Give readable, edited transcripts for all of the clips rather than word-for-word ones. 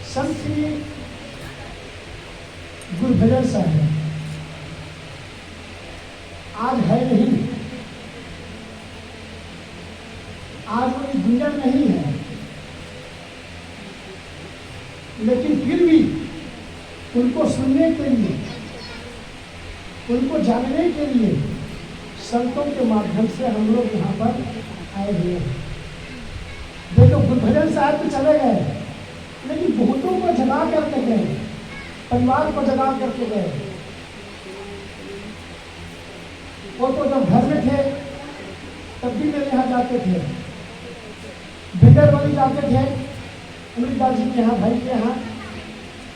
संत श्री गुरुभजन साहब आज है नहीं, आज वो इस दुनिया में नहीं है, लेकिन फिर भी उनको सुनने के लिए, उनको जानने के लिए संतों के माध्यम से हम लोग यहाँ पर आए हुए हैं। देखो गुरुभजन साहब तो चले गए, लेकिन बहुतों को जगा करके गए, परिवार को जगा करके गए। वो तो जब घर में थे तब भी मेरे यहाँ जाते थे, भिंडर वाली जाते थे अमृतदास जी के यहाँ, भाई के यहाँ,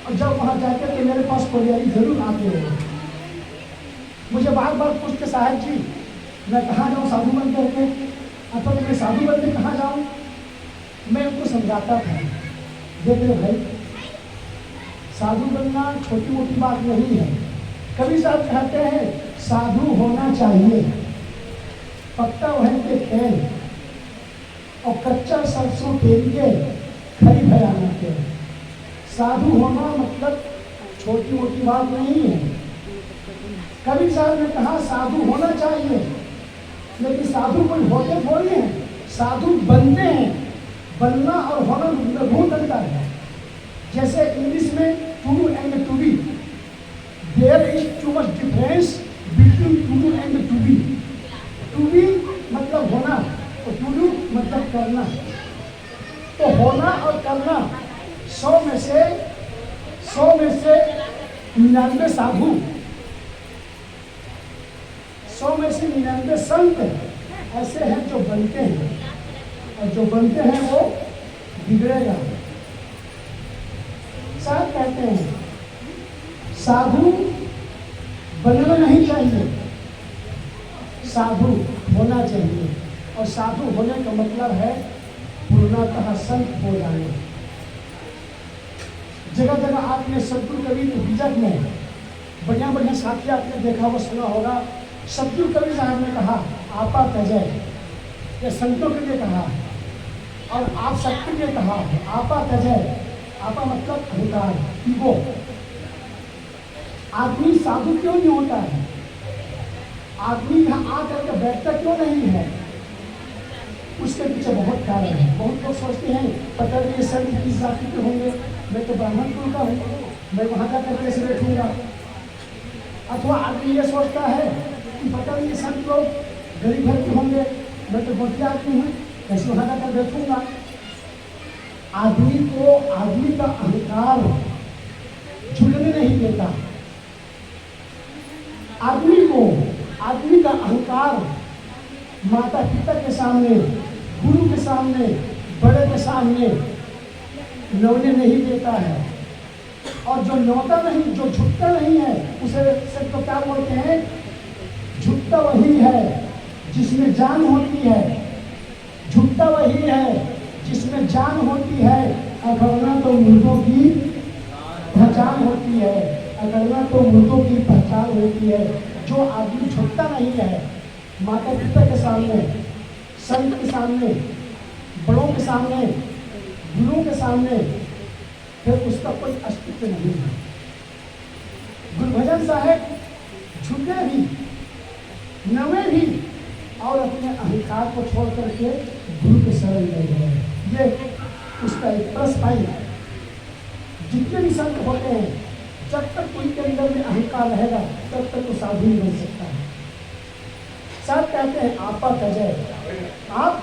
और जब वहाँ जाते थे मेरे पास कोरियारी जरूर आते हैं। मुझे बार बार पूछते साहब जी मैं कहाँ जाऊँ साधु बन करके, अथवा मैं साधु बन के कहाँ जाऊँ। मैं उनको समझाता था, देखिए भाई साधु बनना छोटी मोटी बात नहीं है। कभी साहब कहते हैं साधु होना चाहिए, पत्ता वहन के खेल और कच्चा सरसों के लिए खरी भयाना के। साधु होना मतलब छोटी मोटी बात नहीं है। कभी साहब ने कहा साधु होना चाहिए, लेकिन साधु कोई होते थोड़ी है, साधु बनते हैं। बनना और होना बहुत अंतर है। जैसे इंग्लिश में to do and to be, there is too much difference between to do and to be. To be मतलब होना और टू डू मतलब करना। तो होना और करना 100 में से 99 साधु, 100 में से 99 संत ऐसे हैं जो बनते हैं, और जो बनते हैं वो बिगड़ेगा। साथ कहते हैं साधु बनना नहीं चाहिए, साधु होना चाहिए। और साधु होने का मतलब है पूर्णतः संत हो जाना। जगह जगह आपने सतगुरु कवि के बीजक में बढ़िया बढ़िया साथी आपने देखा हुआ सुना होगा। सतगुरु कवि साहब ने कहा आपा तजय, ये संतों के लिए कहा, और आप सबके लिए कहा आपा तजय। आपा मतलब अहंकार, ईगो। आदमी साधु क्यों नहीं होता है? आदमी यहाँ आकर के बैठता क्यों नहीं है? उसके पीछे बहुत कारण है। बहुत लोग सोचते हैं पता नहीं ये संत किस जाति के होंगे, मैं तो ब्राह्मण कुल का हूँ, मैं वहाँ जाकर कैसे बैठूंगा। अथवा आदमी ये सोचता है कि पता नहीं ये संत लोग गरीब घर के होंगे, मैं तो बहुत आदमी हूँ, कैसे वहाँ जाकर बैठूंगा। आदमी का अहंकार झुकने नहीं देता। आदमी का अहंकार माता पिता के सामने, गुरु के सामने, बड़े के सामने नौने नहीं देता है। और जो नौता नहीं, जो झुकता नहीं है, उसे सब तो क्या बोलते हैं? झुकता वही है जिसमें जान होती है। झुकता वही है जिसमें जान होती है। अगरना तो मुर्दों की पहचान होती है, अगरना तो मुर्दों की पहचान होती है। जो आदमी झुकता नहीं है माता पिता के सामने, संत के सामने, बड़ों के सामने, गुरुओं के सामने, फिर उसका कोई अस्तित्व नहीं है। गुरुभजन साहब झुके भी, नवे भी, और अपने अहंकार को छोड़ करके गुरु के शरण ले गए। ये उसका एक प्लस पॉइंट है। जितने भी संत होते हैं, जब तक उनके अंदर में अहंकार रहेगा तब तक वो साधु नहीं बन सकता है। साथ कहते हैं आपा तजय, आप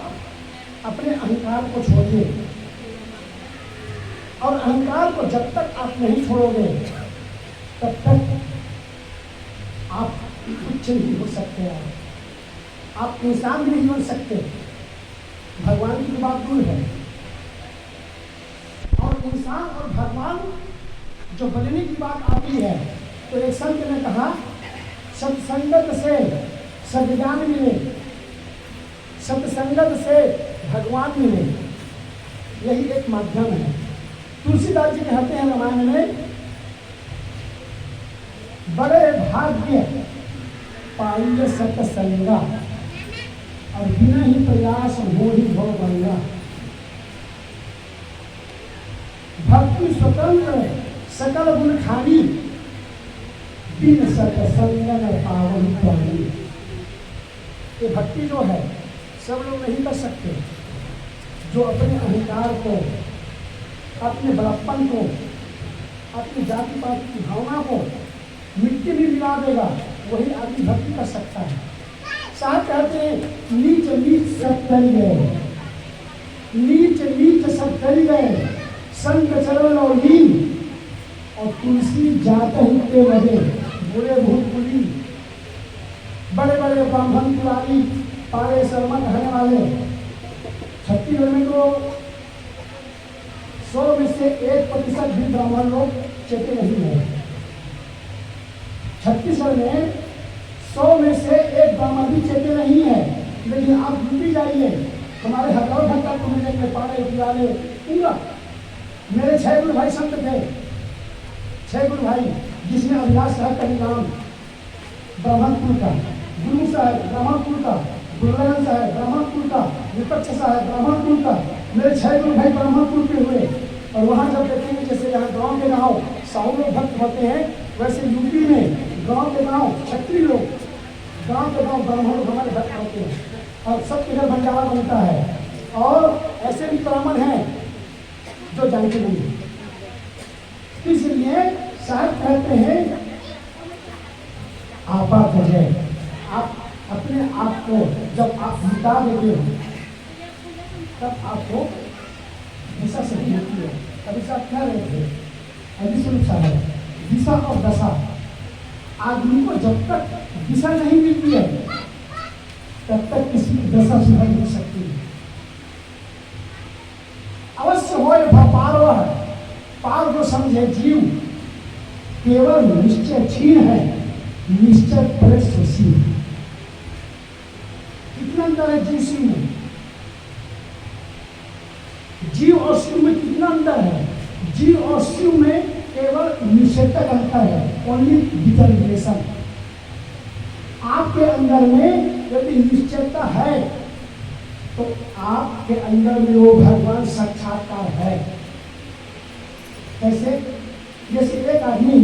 अपने अहंकार को छोड़िए। और अहंकार को जब तक आप नहीं छोड़ोगे तब तक आप कुछ नहीं हो सकते हैं। आप इंसान भी नहीं बन सकते। भगवान की बात दूर है। और इंसान और भगवान जो बनने की बात आती है, तो एक संत ने कहा सत्संगत से सज्ञान मिले, सत्संगत से भगवान मिले, यही एक माध्यम है। तुलसीदास जी कहते हैं रामायण में, बड़े भाग्य पाइए सत्संगा, और बिना ही प्रयास हो ही भव बंगा। भक्ति स्वतंत्र सकल गुण खानी, बिन सत्संग पावन पानी। ये भक्ति जो है सब लोग नहीं कर सकते। जो अपने अहंकार को, अपने बड़प्पन को, अपनी जाति पाति की भावना को मिट्टी में मिला देगा, वही आदमी भक्ति कर सकता है। साथ कहते हैं नीच नीच सब कर गए, नीच नीच सब कर गए, संत चरण और लीन, और तुलसी जात ही के बजे, बुरे भूत बुली। बड़े बड़े ब्राह्मण पुरानी पारे शर्मा कहने वाले, छत्तीसगढ़ में तो 100 में से 1% भी ब्राह्मण लोग चेते नहीं है। छत्तीसगढ़ में 100 में से 1 ब्राह्मण भी चेते नहीं है। लेकिन आप यूपी जाइए, हमारे हजारों घंटा को मिलेंगे पारे पुराने पूरा। मेरे 6 गुरु भाई संत थे, 6 गुरु भाई, जिसमें अभिलाष साहब का नाम ब्राह्मणपुर का, गुरु साहब ब्राह्मणपुर का, गुरुनानंद साहब ब्राह्मणपुर का, विपक्ष साहब ब्राह्मणपुर का। मेरे 6 गुरु भाई ब्राह्मणपुर के हुए। और वहाँ जब देखेंगे जैसे यहाँ गांव के गांव साहू लोग भक्त होते हैं, वैसे यूपी में गांव के गांव क्षत्रिय लोग, गांव के गांव ब्राह्मण हमारे भक्त होते हैं। और सब इधर भंडारा बनता है। और ऐसे भी ब्राह्मण हैं जो जानते नहीं। इसलिए साहब कहते हैं आपा कहे, आप अपने आप को जब आप मिटा देते हो तब आपको दिशा सही होती है। अभी साहब कह रहे थे, अभी सुन साहब, दिशा और दशा, आदमी को जब तक दिशा नहीं मिलती है तब तक किसी की दशा सुधर नहीं सकती। अवश्य हो पार, पार जो समझे जीव, केवल निश्चय क्षीण है, निश्चय बड़े सुशील। कितना अंतर है जीव शिव में? जीव और शिव में कितना अंतर है? जीव और शिव में केवल निषेध तक अंतर है, ओनली डिटर्मिनेशन। आपके अंदर में यदि निश्चयता है तो आपके अंदर में वो भगवान साक्षात्कार है। कैसे? जैसे एक आदमी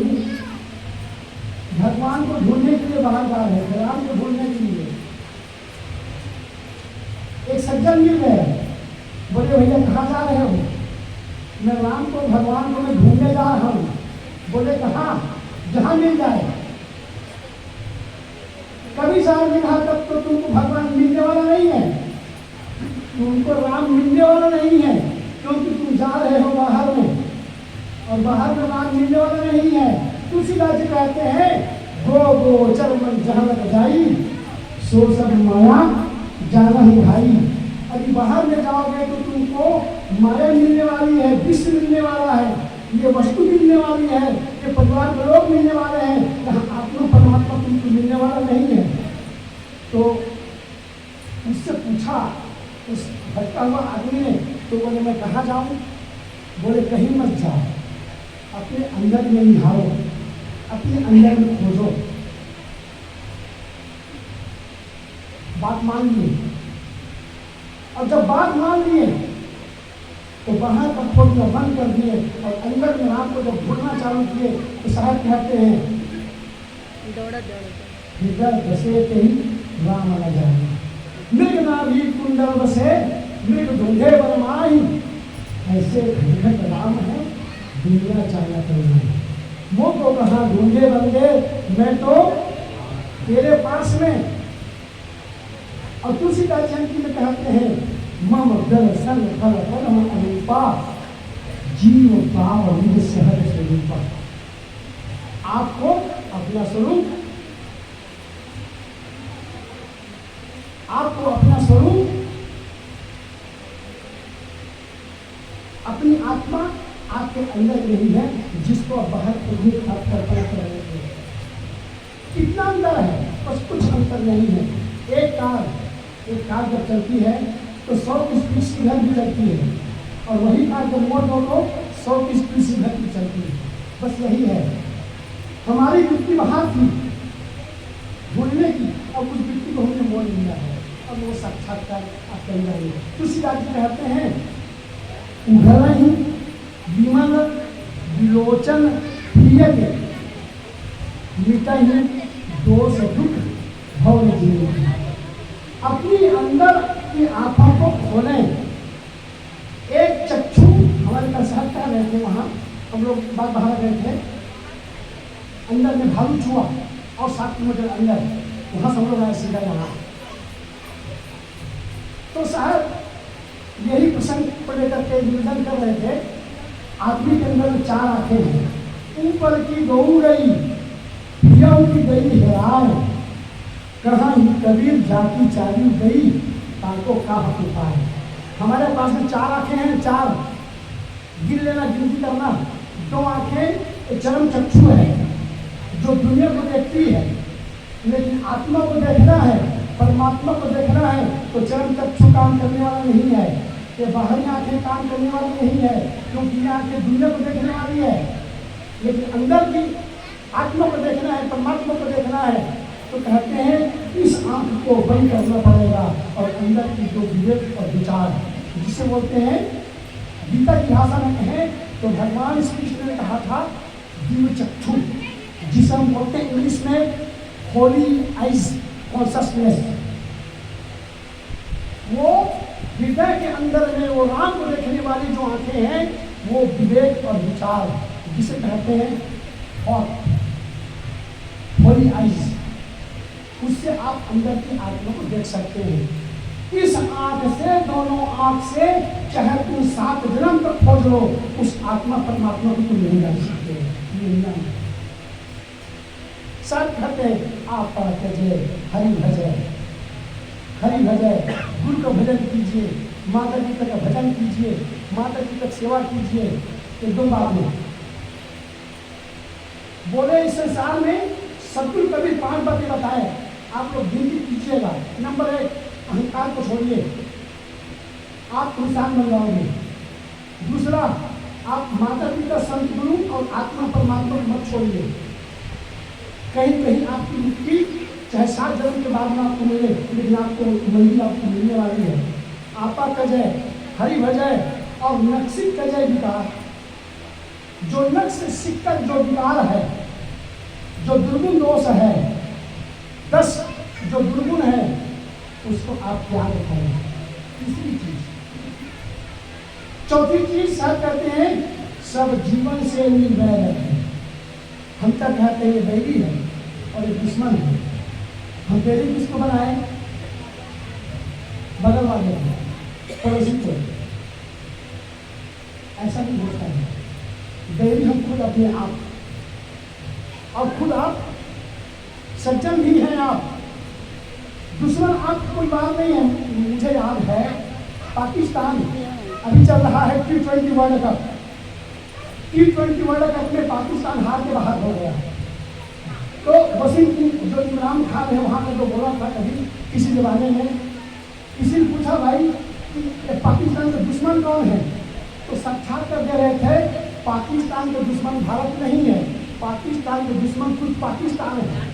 भगवान को ढूंढने के लिए बाहर जा रहे हैं, राम को ढूंढने के लिए। एक सज्जन मिल गए, बोले भैया कहाँ जा रहे हो? मैं राम को, भगवान को मैं ढूंढने जा रहा हूँ। बोले कहाँ? जहाँ मिल जाए। कभी साहब ने कहा तब तो तुमको भगवान मिलने वाला नहीं है, तुमको राम मिलने वाला नहीं है, क्योंकि तुम जा रहे हो बाहर में, और बाहर में राम मिलने वाला नहीं है। तुलसीदास जी कहते हैं गो गो चल मन जहाँ लग जाई, सो सब माया जाना ही भाई। अभी बाहर में जाओगे तो तुमको माया मिलने वाली है, विश्व मिलने वाला है, ये वस्तु मिलने वाली है, ये परिवार के लोग मिलने वाले हैं, यहाँ आत्मा परमात्मा तुमको मिलने वाला नहीं है। तो उससे पूछा उस भटका हुआ आदमी ने, तो बोले मैं कहाँ जाऊँ? बोले कहीं मत जाओ, अपने अंदर में निहारो, अपने अंदर में खोजो। बात मान लिए, और जब बात मान लिए तो बाहर का खोजना बंद कर दिए और अंदर में राम को जब ढूंढना चालू किए तो साहब कहते हैं हृदय बसे ही राम आ जाए, मृग नाभि कुंडल बसे मृग ढूंढे बरमाही, ऐसे घूंघट राम है दुनिया चाहना करना। वो तो कहाँ ढूंढे बंदे, मैं तो तेरे पास में। और तुलसीदास जयंती में कहते हैं मम दर्शन फल परम अनुपा, जीव पाव निज सहज स्वरूपा। आपको अपना स्वरूप, आपको अपना स्वरूप, अपनी आत्मा आपके अंदर नहीं है, जिसको आप बाहर कल्पना कर रहे हैं। कितना अंतर है? बस कुछ अंतर नहीं है। एक कार जब चलती है तो 100 की स्पीड से घर भी चलती है, और वही कार जब मोड़ दो तो 100 की स्पीड से घर भी चलती है। बस यही है। हमारी वृत्ति वहाँ थी ढूंढने की, और उस वृत्ति को हमने मोड़ लिया है, और वो साक्षात्कार आप कर रहे हैं। तुलसीदास जी कहते हैं उधर ही विमान लोचन प्रियके मिटहि दोष दुख भव जीवन। अपनी अंदर की आंखों को खोलें। एक चक्षु हमारे पास कर रहे थे, वहाँ हम लोग बात बाहर गए थे, अंदर में भालू छुआ और 7 किलोमीटर अंदर, वहाँ से हम लोग आए सीधा यहाँ। तो साहब यही प्रसंग को लेकर के निवेदन कर रहे थे। आदमी के अंदर 4 आंखें हैं, ऊपर की गऊ गई, प्रियम की गई हेराय, कहाँ ही कबीर जाति चाली गई, ताको का पाए। हमारे पास में 4 आंखें हैं, 4 गिन लेना, गिनती करना। 2 आंखें चरम चक्षु है जो दुनिया को देखती है, लेकिन आत्मा को देखना है, परमात्मा को देखना है तो चरम चक्षु काम करने वाला नहीं है। ये बाहरी आंखें काम करने वाली नहीं है, क्योंकि ये आंखें दुनिया को देखने वाली है, लेकिन अंदर की आत्मा को देखना है, परमात्मा को देखना है। तो कहते हैं इस आंख को बंद करना पड़ेगा और अंदर की जो विवेक और विचार, जिसे बोलते हैं गीता की भाषा में कहें तो भगवान श्री कृष्ण ने कहा था दिव्य चक्षु, जिसे हम बोलते हैं इंग्लिश में होली आइज कॉन्शसनेस। वो हृदय के अंदर में वो राम को देखने वाली जो आंखें हैं, वो विवेक और विचार, जिसे कहते हैं थॉट, होली आइज, उससे आप अंदर की आत्मा को देख सकते हैं। इस आंख से, दोनों आंख से चाहे तुम 7 जन्म तक खोज लो, उस आत्मा परमात्मा को तुम नहीं जान सकते। सब कहते आप जय हरि भजय, हरि भजय, गुरु का भजन कीजिए, माता पिता का भजन कीजिए, माता पिता की सेवा कीजिए। एकदम बात में बोले इस संसार में सतगुरु कभी 5 बातें बताए, आप लोग गिनती कीजिएगा। नंबर 1, अहंकार को छोड़िए, आप इंसान बन जाओगे। दूसरा, आप माता पिता संत गुरु और आत्मा परमात्मा को मत छोड़िए। कहीं कहीं आपकी मुक्ति चाहे 7 जन्म के बाद में आपको मिले, लेकिन आपको मंजिल आपको मिलने वाली है। आपा का जय, हरि भजय और नक्सिक का जय विकार। जो नक्श सिक्कर जो विकार है, जो दुर्गुण दोष है, 10 जो दुर्गुण है, उसको आप त्याग करें। तीसरी चीज, चौथी चीज सब कहते हैं सब जीवन से निर्भय रखें। हम तक कहते हैं बैरी है और एक दुश्मन है। हम बैरी किसको बनाए? बगल वाले पड़ोसी को। ऐसा नहीं होता है। बैरी हम खुद अपने आप, और खुद आप सज्जन भी हैं आप। दुश्मन आपको कोई बात नहीं है। मुझे याद है पाकिस्तान अभी चल रहा है T20 world cup. T20 world cup में पाकिस्तान हार के बाहर हो गया। तो वसीम जो इमरान खान है वहाँ ने तो बोला था कभी किसी जमाने में, किसी ने पूछा भाई कि पाकिस्तान का दुश्मन कौन है, तो साक्षात्कार दे रहे थे पाकिस्तान का दुश्मन भारत नहीं है, पाकिस्तान का दुश्मन खुद पाकिस्तान है।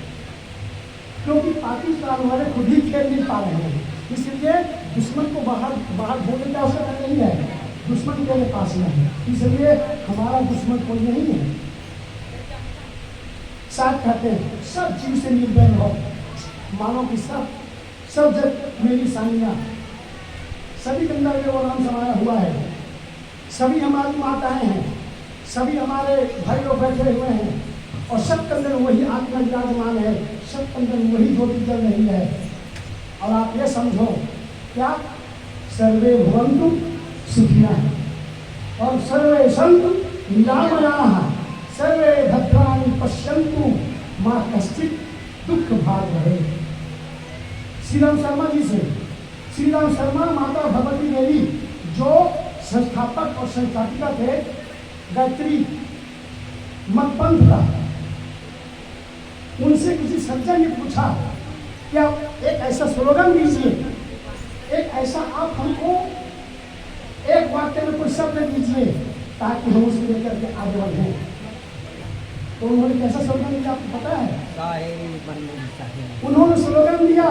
क्योंकि पाकिस्तान वाले खुद ही खेल नहीं पा रहे हैं, इसलिए दुश्मन को बाहर भोगने का अवसर नहीं है, दुश्मन मेरे पास नहीं है, इसलिए हमारा दुश्मन कोई नहीं है। साथ कहते हैं सब चीज से निर्भय हो, मानो कि सब जग मेरी सानिया, सभी के अंदर में वो नाम समाया हुआ है, सभी हमारी माताएं हैं, सभी हमारे भाई लोग बैठे हुए हैं, और सब के अंदर वही आत्मा विराजमान है, सब के अंदर वही ज्योति जल रही है। और आप ये समझो क्या, सर्वे भवन्तु सुखिनः और सर्वे सन्तु निरामयाः, सर्वे भद्राणि पश्यन्तु मा कश्चित् दुःख भाग रहे। श्री राम शर्मा जी से, श्री राम शर्मा माता भगवती देवी जो संस्थापक और संस्थापिका थे गायत्री मतपंथ का, उनसे किसी सज्जन ने पूछा क्या एक ऐसा स्लोगन दीजिए, एक ऐसा आप हमको एक वाक्य में कोई शब्द दीजिए ताकि हम उसको लेकर के आगे बढ़े। तो उन्होंने कैसा स्लोगन दिया आपको पता है? उन्होंने स्लोगन दिया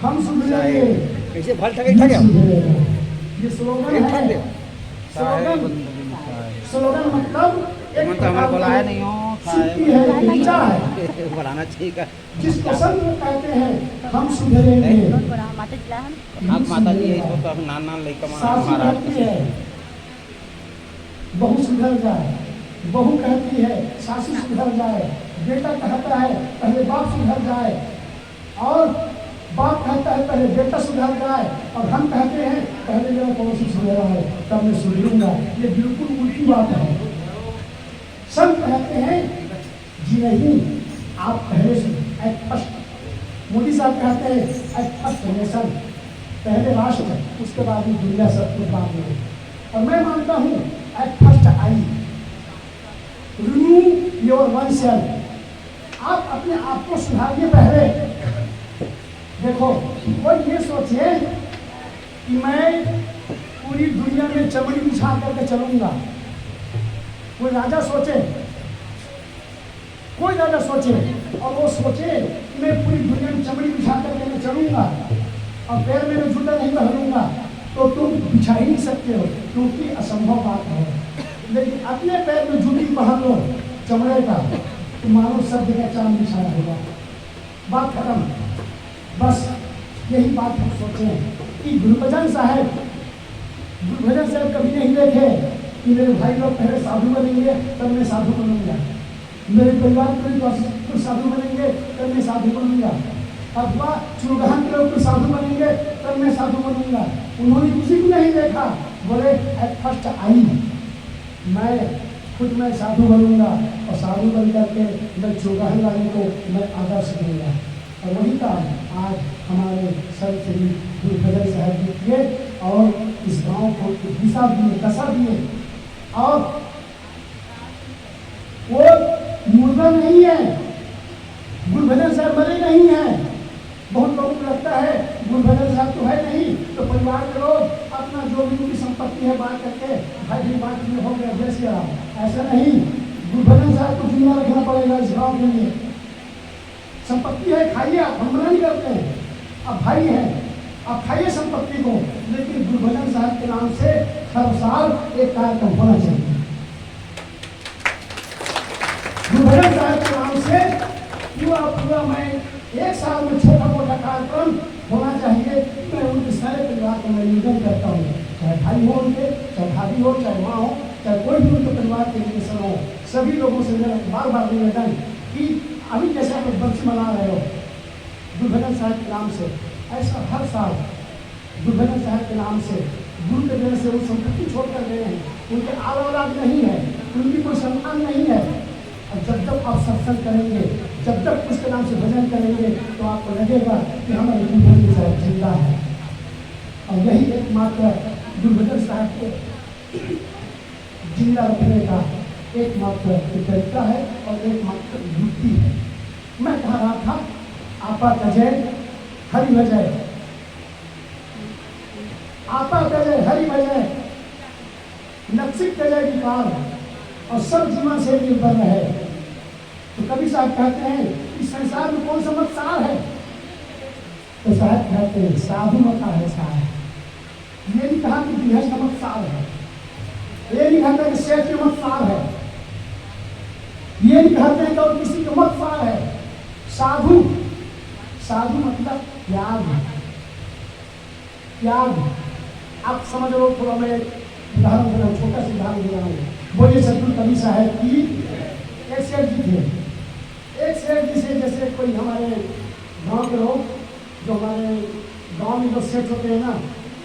हम सुधरेंगे। ये स्लोगन है, स्लोगन मतलब एक तो हमारे बुलाया नहीं हो सिद्धि है, ऊंचा है, बुलाना ठीक है। जिसको संत कहते हैं हम सुधरेंगे। आप माता जी है इसको तो अब नान नान लेकर सासू कहती है बहू सुधर जाए, बहू कहती है सासू सुधर जाए, बेटा कहता है पहले बाप सुधर जाए, और बाप कहता है पहले बेटा सुधर जाए, और हम कहते हैं पहले मेरा पड़ोसी सुधरा है तब मैं सुधरूंगा। ये बिल्कुल उल्टी बात है। संत कहते हैं जी नहीं, आप पहले से एट फर्स्ट, मोदी साहब कहते हैं एट फर्स्ट नेशन, पहले राष्ट्र उसके बाद में दुनिया, सब कुछ बाद में। और मैं मानता हूँ at first I, renew your one self, आप अपने आप को सुधारिए पहले। देखो कोई ये सोचे कि मैं पूरी दुनिया में चमड़ी बिछा करके चलूंगा, कोई राजा सोचे, कोई राजा सोचे और वो सोचे कि मैं पूरी दुनिया में चमड़ी बिछा करके मैं चलूंगा और पैर में मैं जूता नहीं पहनूंगा, तो तुम बिछा ही नहीं सकते हो, क्योंकि असंभव बात है। लेकिन अपने पैर में जूती पहन लो चमड़े का, तो मानो सब जगह चांद बिछाया होगा, बात खत्म। बस यही बात हम सोचें कि गुरुभजन साहब कभी नहीं देखे कि मेरे भाई लोग पहले साधु बनेंगे तब मैं साधु बनूंगा, मेरे परिवार के लोग साधु बनेंगे तब मैं साधु बनूंगा, अथवा चुरगहन के लोग साधु बनेंगे तब मैं साधु बनूंगा। उन्होंने किसी को नहीं देखा, बोले एट फर्स्ट आई, मैं खुद मैं साधु बनूंगा और साधु बन करके मैं चुरगहन वाले को मैं आदर्श दूंगा। और वही काम आज हमारे संत श्री गुरुभजन साहब जी किए और इस गांव को दिशा दिए, दशा दिए। और वो मुर्दा नहीं है, गुरुभजन साहब मरे नहीं है। बहुत लोगों को लगता है गुरुभजन साहब तो है नहीं, तो परिवार के लोग अपना जो भी उनकी संपत्ति है बांट करके भाई भी बांट में हो गया जैसे आप, ऐसा नहीं। गुरुभजन साहब को जिम्मा रखना पड़ेगा इस गाँव के लिए। संपत्ति है खाइए, आप, हम मना नहीं करते हैं, आप भाई हैं, आप खाइए संपत्ति को, लेकिन गुरुभजन साहब के नाम से हर साल एक कार्यक्रम होना चाहिए। गुरुभजन साहब के नाम से पूरा मैं एक साल में छोटा मोटा कार्यक्रम होना चाहिए। मैं उनके सारे परिवार को मैं निवेदन करता हूँ, चाहे भाई हो उनके, चाहे भाभी हो, चाहे माँ हो, चाहे कोई भी उनके परिवार के रिलेशन हो, सभी लोगों से मेरा बार बार निवेदन कि अभी जैसे आप बर्सी मना रहे हो गुरुभजन साहब के नाम से, ऐसा हर साल गुरुभजन साहब के नाम से, गुरु के देने से वो संपत्ति छोड़ कर गए हैं, उनके आल औलाद नहीं है, उनकी कोई सम्मान नहीं है। और जब जब आप सत्संग करेंगे, जब जब उसके नाम से भजन करेंगे, तो आपको लगेगा कि हमारे गुरुभजन साहब जिंदा है। और यही एकमात्र गुरुभजन साहब को जिंदा रखने का एकमात्र तरीका है और एकमात्र युक्ति है। मैं कह रहा था आपा तजय हरि भजय, आपा तजय हरि भजय, नक्सिक तजय विकार और सब जीवन से निर्भर रहे। तो कभी साहब कहते हैं इस संसार में कौन सा मत सार है, तो साहब कहते हैं साधु मता है सार। ये नहीं कहा कि गृहस्थ मत सार है, ये नहीं कहते कि शेष के मत सार है, ये नहीं कहते हैं कि और किसी के मत सार है। साधु, साधु मतलब त्याग, त्याग। आप समझ लो, थोड़ा मैं उदाहरण दे रहा हूँ, छोटा सा उदाहरण दे रहा हूँ। बोलिए सतगुरु कबीर साहब की एक सेठ जी थे, एक सेठ जी से जैसे कोई हमारे गांव के लोग, जो हमारे गांव में जो सेठ होते हैं ना,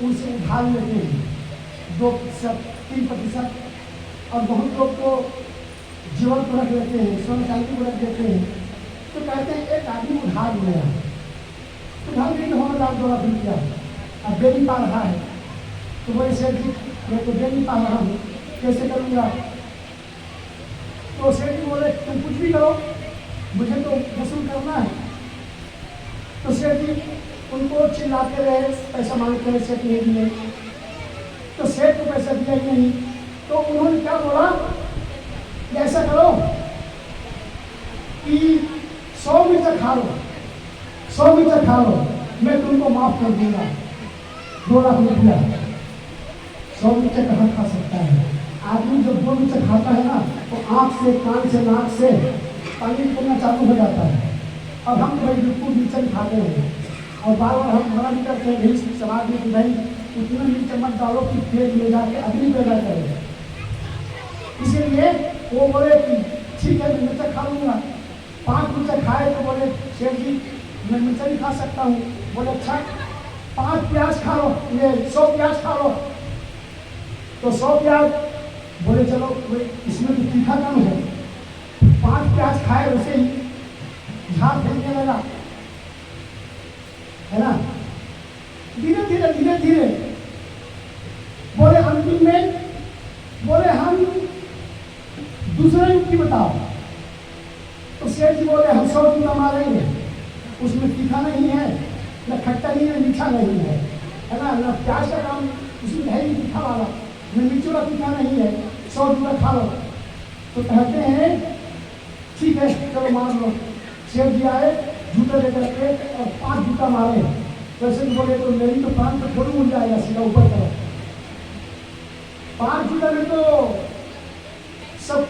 उनसे उधार लेते हैं 2%, 3%, और बहुत लोग तो जीवन को रख लेते हैं, स्वर्ण चांदी को रख देते हैं। तो कहते हैं एक आदमी उधार लिया, उधार लेके $1,00,000 अब दे नहीं पा रहा है, तो बोले सेठ जी मैं तो दे नहीं पा रहा हूँ, कैसे करूँगा? तो सेठ जी बोले तुम कुछ भी करो, मुझे तो वसूल करना है। तो सेठ जी उनको चिल्लाते रहे, पैसा मांगते रहे, सेठ नहीं दिए, तो सेठ को पैसा दिया ही नहीं। तो उन्होंने क्या बोला, ऐसा करो कि 100 मीटर खा लो, 100 मीटर खा लो, मैं तुमको माफ कर दूंगा $2 लाख। 100 मीटर कहाँ खा सकता है आदमी जब दो मिर्च खाता है ना तो आँख से, कान से, नाक से पानी निकलना चालू हो जाता है। और हम तो भाई बिल्कुल मिर्च खाते हैं और बार बार हम मना भी करते हैं भाई समाज में कि भाई उतना मिर्च मत डालो कि पेट में जाके अग्नि पैदा करे। इसीलिए वो बोले कि ठीक है मैं मिर्च खा लूँगा। 5 मिर्च खाए तो बोले शेख जी मैं मिर्च नहीं खा सकता हूँ। बोले अच्छा 5 प्याज खा लो, ये 100 प्याज खा लो। तो 100 प्याज बोले चलो इसमें तो तीखा कम है। 5 प्याज खाए वैसे ही झाड़ फेंकने लगा, है ना। धीरे धीरे बोले अंतिम में बोले हम दूसरा युक्ति बताओ। तो सेठ जी बोले हम 100 जूता मारेंगे, उसमें तीखा नहीं है, न खट्टा नहीं है, मीठा नहीं है ना, न प्याज का काम उसमें है ही तीखा वाला, न मिर्ची वाला तीखा नहीं है, 100 जूता खा लो। तो कहते हैं ठीक है चलो मार लो। सेठ जी आए जूते लेकर के और 5 जूता मारे। वैसे तो बोले तो मेरी तो प्राण तो थोड़ी उड़ जाएगा सीधा ऊपर तरफ। 5 जूता में तो सब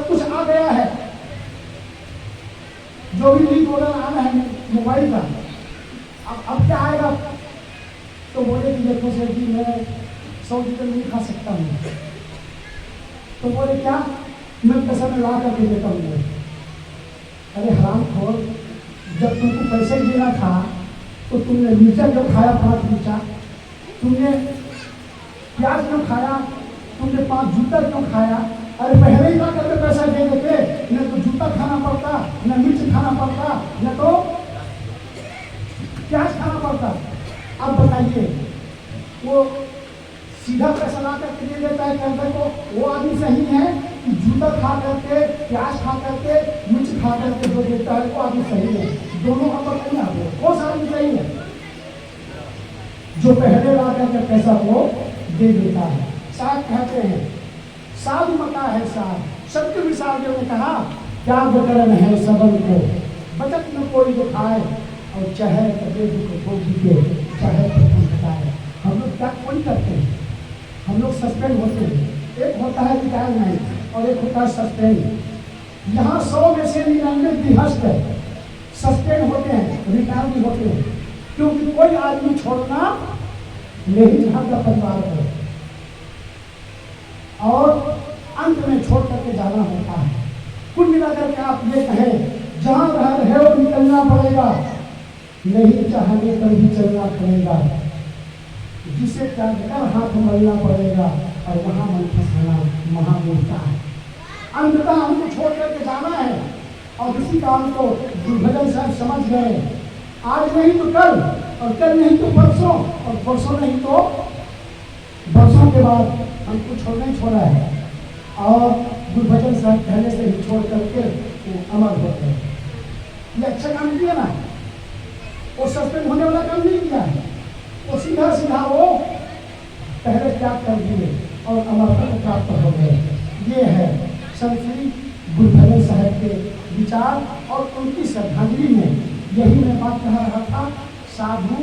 कुछ आ गया है, जो भी लिंक वगैरह आना है मोबाइल का। अब क्या आएगा। तो बोले कि देखो सेठ जी मैं 100 जूता नहीं खा सकता हूँ। तो बोले क्या, मैं पैसा में ला करके देता हूँ। अरे हरामखोर, जब तुमको पैसे देना था तो तुमने मिर्चा क्यों खाया, 5 मिर्चा, तुमने प्याज क्यों खाया, तुमने 5 जूता क्यों खाया। अरे पहले ही ला करके पैसा दे देते, न तो जूता खाना पड़ता, न मिर्च खाना पड़ता, न तो प्याज खाना पड़ता। अब बताइए वो सीधा पैसा ला करके दे देता है कैंसर को, वो आदमी सही है कि जूता खा करके, प्याज खा करके, मिर्च खा करके जो देता है वो आदमी सही है। दोनों का पता नहीं आते, कौन सा आदमी सही है, जो पहले ला करके पैसा को दे देता है। साथ कहते हैं साधु मता है साध, सत्य विशाल देव ने कहा क्या विकरण है सबन को, बचत में कोई दिखाए और चाहे कभी दुख भोगी के, चाहे प्रथम बताए। हम लोग क्या कोई करते हैं, हम लोग सस्पेंड होते हैं। एक होता है रिटायरमेंट और एक होता है सस्पेंड। यहाँ 100 में से 99 गृहस्थ सस्पेंड होते हैं, रिटायर भी होते हैं, क्योंकि कोई आदमी छोड़ना नहीं जहाँ का परिवार है और अंत में छोड़ करके जाना होता है। कुल मिलाकर के आप ये कहें जहाँ रह रहे हो निकलना पड़ेगा, नहीं चाहने पर भी चलना पड़ेगा, जिसे त्याग कर हाथ मलना पड़ेगा और वहाँ मन फंसाना महामूर्खता है। अंततः हमको छोड़ करके जाना है और इसी काम को दुर्भजन साहब समझ गए। आज नहीं तो कल और कल नहीं तो परसों और परसों नहीं तो वर्षों के बाद हमको छोड़ना ही छोड़ा है। और दुर्भजन साहब पहले से ही छोड़ करके वो अमर हो गए। ये अच्छा काम किया ना, वो सस्पेंड होने वाला काम नहीं किया है, वो सीधा सीधा वो पहले त्याग कर दिए और अमरता को प्राप्त हो गए। ये है संत श्री गुरुभजन साहब के विचार और उनकी श्रद्धांजलि में यही मैं बात कह रहा था। साधु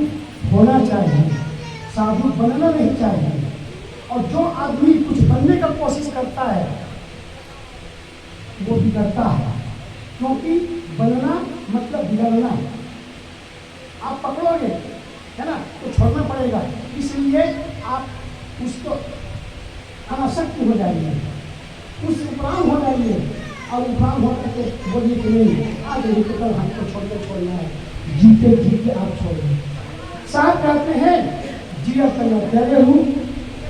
होना चाहिए, साधु बनना नहीं चाहिए। और जो आदमी कुछ बनने का कोशिश करता है वो बिगड़ता है, क्योंकि बनना मतलब बिगड़ना। आप पकड़ोगे है ना तो छोड़ना पड़ेगा, इसलिए आप उसको अनासक्त हो जाइए, उससे उपराम हो जाइए और उपराम होकर के बोलिए कि नहीं आज नहीं तो कल हमको छोड़कर छोड़ना है। जीते जीते आप छोड़िए। साथ कहते हैं जिया करना करे हूँ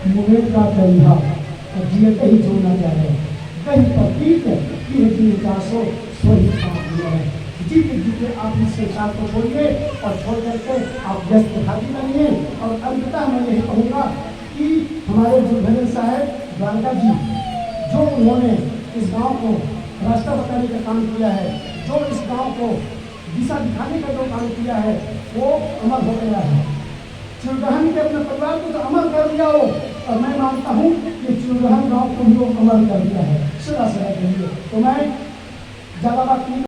मुझे का करिहा और जियते ही जोना चाहे कहीं प्रतीक कि जीविकासो स्वही है। जीते जीते आप इस संसार को छोड़िए और छोड़ करके आप व्यस्त भागी बनिए। और अंततः मैं यही कहूँगा कि हमारे गुरुभजन साहब द्वारका जी जो उन्होंने इस गांव को रास्ता बताने का काम किया है, जो इस गांव को दिशा दिखाने का जो काम किया है वो अमर हो गया है। चिड़गहन के अपने परिवार को तो अमर कर दिया हो, और मैं मानता हूँ कि चिड़गहन गांव को भी अमर कर दिया है। सदा सदा के लिए तो मैं ज़्यादा बात नहीं